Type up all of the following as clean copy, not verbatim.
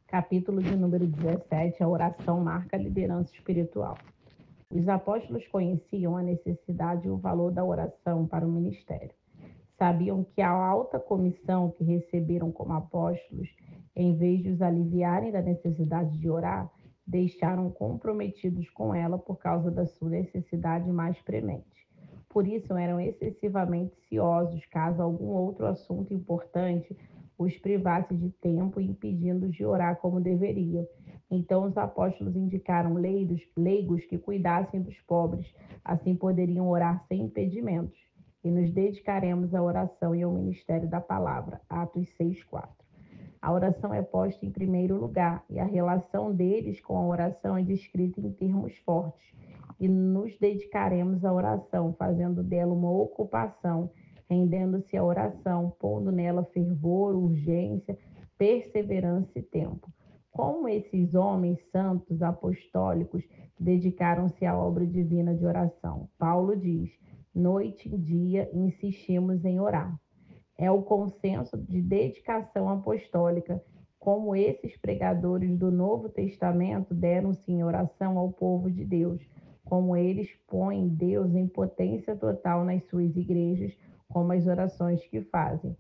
Capítulo de número 17, a oração marca a liderança espiritual. Os apóstolos conheciam a necessidade e o valor da oração para o ministério. Sabiam que a alta comissão que receberam como apóstolos, em vez de os aliviarem da necessidade de orar, deixaram comprometidos com ela por causa da sua necessidade mais premente. Por isso eram excessivamente ciosos caso algum outro assunto importante os privasse de tempo, impedindo-os de orar como deveriam. Então os apóstolos indicaram leigos que cuidassem dos pobres, assim poderiam orar sem impedimentos. E nos dedicaremos à oração e ao ministério da palavra. Atos 6:4. A oração é posta em primeiro lugar e a relação deles com a oração é descrita em termos fortes. E nos dedicaremos à oração, fazendo dela uma ocupação, rendendo-se à oração, pondo nela fervor, urgência, perseverança e tempo. Como esses homens santos apostólicos dedicaram-se à obra divina de oração? Paulo diz: noite e dia insistimos em orar. É o consenso de dedicação apostólica, como esses pregadores do Novo Testamento deram-se em oração ao povo de Deus, como eles põem Deus em potência total nas suas igrejas, como as orações que fazem.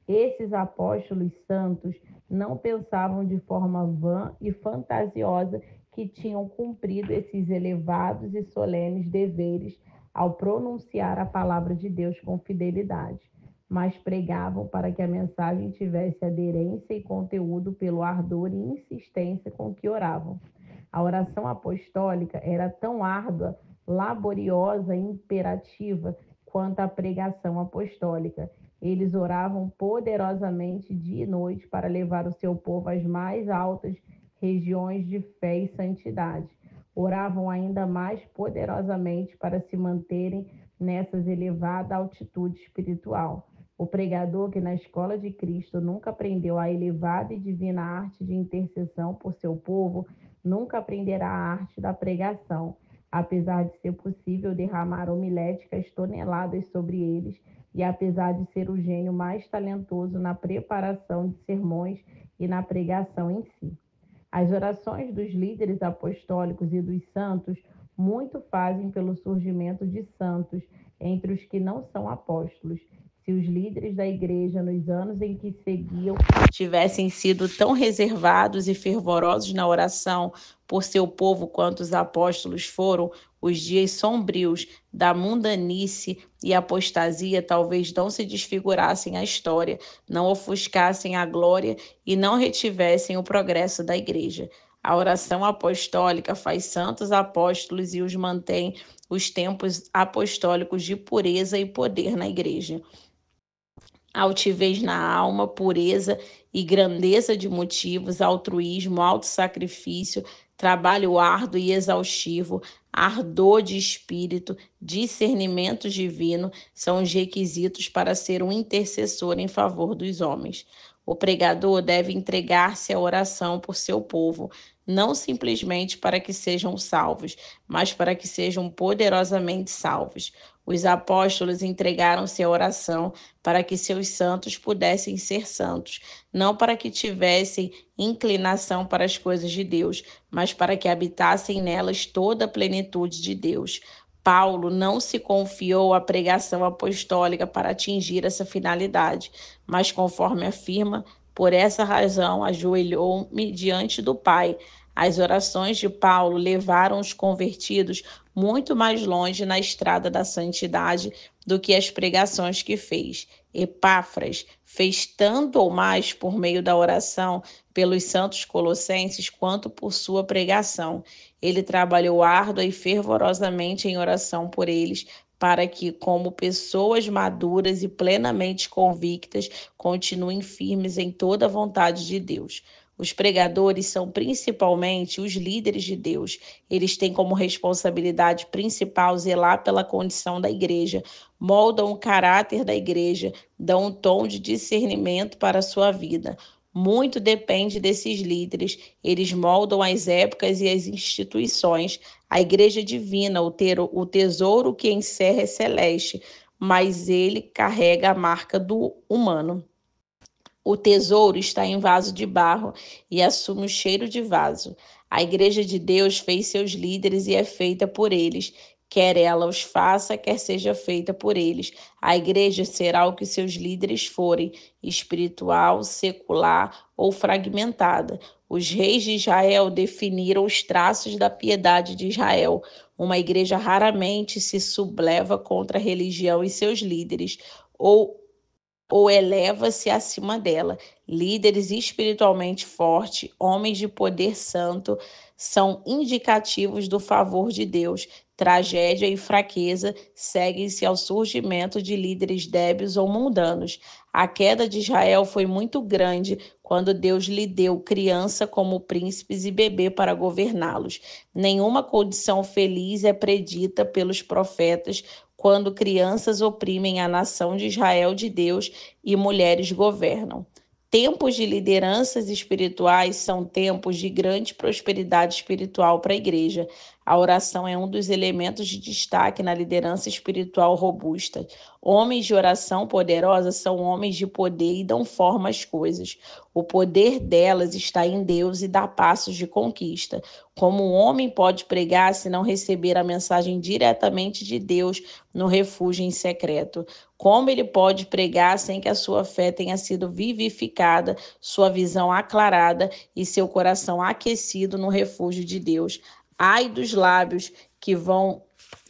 Esses apóstolos santos não pensavam de forma vã e fantasiosa que tinham cumprido esses elevados e solenes deveres ao pronunciar a palavra de Deus com fidelidade, mas pregavam para que a mensagem tivesse aderência e conteúdo pelo ardor e insistência com que oravam. A oração apostólica era tão árdua, laboriosa e imperativa quanto a pregação apostólica. Eles oravam poderosamente dia e noite para levar o seu povo às mais altas regiões de fé e santidade. Oravam ainda mais poderosamente para se manterem nessas elevada altitude espiritual. O pregador que na escola de Cristo nunca aprendeu a elevada e divina arte de intercessão por seu povo, nunca aprenderá a arte da pregação, apesar de ser possível derramar homiléticas toneladas sobre eles e apesar de ser o gênio mais talentoso na preparação de sermões e na pregação em si. As orações dos líderes apostólicos e dos santos muito fazem pelo surgimento de santos entre os que não são apóstolos. Se os líderes da igreja nos anos em que seguiam tivessem sido tão reservados e fervorosos na oração por seu povo quanto os apóstolos foram, os dias sombrios da mundanice e apostasia talvez não se desfigurassem a história, não ofuscassem a glória e não retivessem o progresso da igreja. A oração apostólica faz santos apóstolos e os mantém os tempos apostólicos de pureza e poder na igreja. Altivez na alma, pureza e grandeza de motivos, altruísmo, autossacrifício, trabalho árduo e exaustivo, ardor de espírito, discernimento divino são os requisitos para ser um intercessor em favor dos homens. O pregador deve entregar-se à oração por seu povo, não simplesmente para que sejam salvos, mas para que sejam poderosamente salvos. Os apóstolos entregaram-se à oração para que seus santos pudessem ser santos, não para que tivessem inclinação para as coisas de Deus, mas para que habitassem nelas toda a plenitude de Deus. Paulo não se confiou à pregação apostólica para atingir essa finalidade, mas, conforme afirma, por essa razão ajoelhou-me diante do Pai. As orações de Paulo levaram os convertidos muito mais longe na estrada da santidade do que as pregações que fez. Epáfras fez tanto ou mais por meio da oração pelos santos colossenses quanto por sua pregação. Ele trabalhou árdua e fervorosamente em oração por eles, para que, como pessoas maduras e plenamente convictas, continuem firmes em toda a vontade de Deus. Os pregadores são principalmente os líderes de Deus. Eles têm como responsabilidade principal zelar pela condição da igreja, moldam o caráter da igreja, dão um tom de discernimento para a sua vida. Muito depende desses líderes. Eles moldam as épocas e as instituições. A igreja divina, o tesouro que encerra é celeste, mas ele carrega a marca do humano. O tesouro está em vaso de barro e assume o cheiro de vaso. A igreja de Deus fez seus líderes e é feita por eles. Quer ela os faça, quer seja feita por eles. A igreja será o que seus líderes forem, espiritual, secular ou fragmentada. Os reis de Israel definiram os traços da piedade de Israel. Uma igreja raramente se subleva contra a religião e seus líderes, ou eleva-se acima dela. Líderes espiritualmente fortes, homens de poder santo, são indicativos do favor de Deus. Tragédia e fraqueza seguem-se ao surgimento de líderes débeis ou mundanos. A queda de Israel foi muito grande quando Deus lhe deu criança como príncipes e bebê para governá-los. Nenhuma condição feliz é predita pelos profetas quando crianças oprimem a nação de Israel de Deus e mulheres governam. Tempos de lideranças espirituais são tempos de grande prosperidade espiritual para a igreja. A oração é um dos elementos de destaque na liderança espiritual robusta. Homens de oração poderosa são homens de poder e dão forma às coisas. O poder delas está em Deus e dá passos de conquista. Como um homem pode pregar se não receber a mensagem diretamente de Deus no refúgio em secreto? Como ele pode pregar sem que a sua fé tenha sido vivificada, sua visão aclarada e seu coração aquecido no refúgio de Deus? Ai dos lábios que vão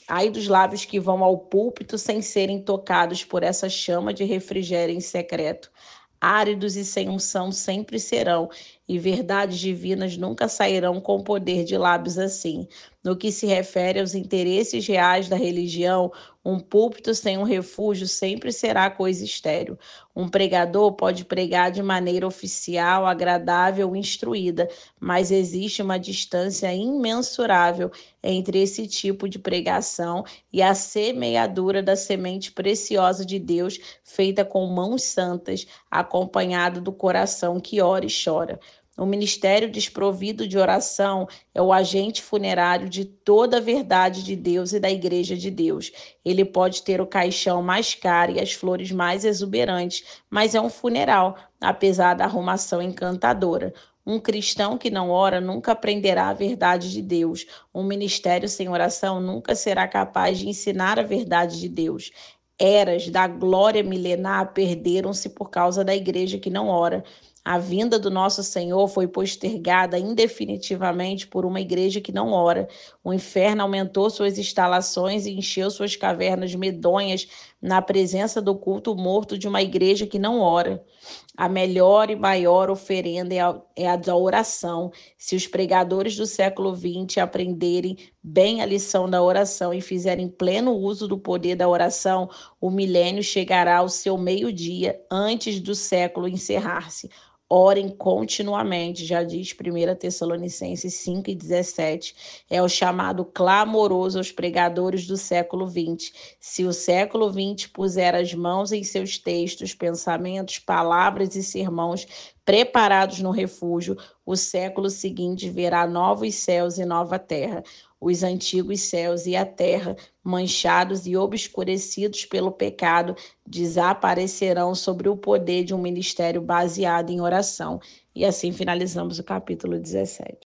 Ai dos lábios que vão ao púlpito sem serem tocados por essa chama de refrigério em secreto. Áridos e sem unção sempre serão, e verdades divinas nunca sairão com poder de lábios assim. No que se refere aos interesses reais da religião, um púlpito sem um refúgio sempre será coisa estéril. Um pregador pode pregar de maneira oficial, agradável, instruída, mas existe uma distância imensurável entre esse tipo de pregação e a semeadura da semente preciosa de Deus, feita com mãos santas, acompanhado do coração que ora e chora. O ministério desprovido de oração é o agente funerário de toda a verdade de Deus e da igreja de Deus. Ele pode ter o caixão mais caro e as flores mais exuberantes, mas é um funeral, apesar da arrumação encantadora. Um cristão que não ora nunca aprenderá a verdade de Deus. Um ministério sem oração nunca será capaz de ensinar a verdade de Deus. Eras da glória milenar perderam-se por causa da igreja que não ora. A vinda do nosso Senhor foi postergada indefinitivamente por uma igreja que não ora. O inferno aumentou suas instalações e encheu suas cavernas medonhas na presença do culto morto de uma igreja que não ora. A melhor e maior oferenda é a da oração. Se os pregadores do século XX aprenderem bem a lição da oração e fizerem pleno uso do poder da oração, o milênio chegará ao seu meio-dia antes do século encerrar-se. Orem continuamente, já diz 1 Tessalonicenses 5:17. É o chamado clamoroso aos pregadores do século XX. Se o século XX puser as mãos em seus textos, pensamentos, palavras e sermões preparados no refúgio, o século seguinte verá novos céus e nova terra. Os antigos céus e a terra, manchados e obscurecidos pelo pecado, desaparecerão sobre o poder de um ministério baseado em oração. E assim finalizamos o capítulo 17.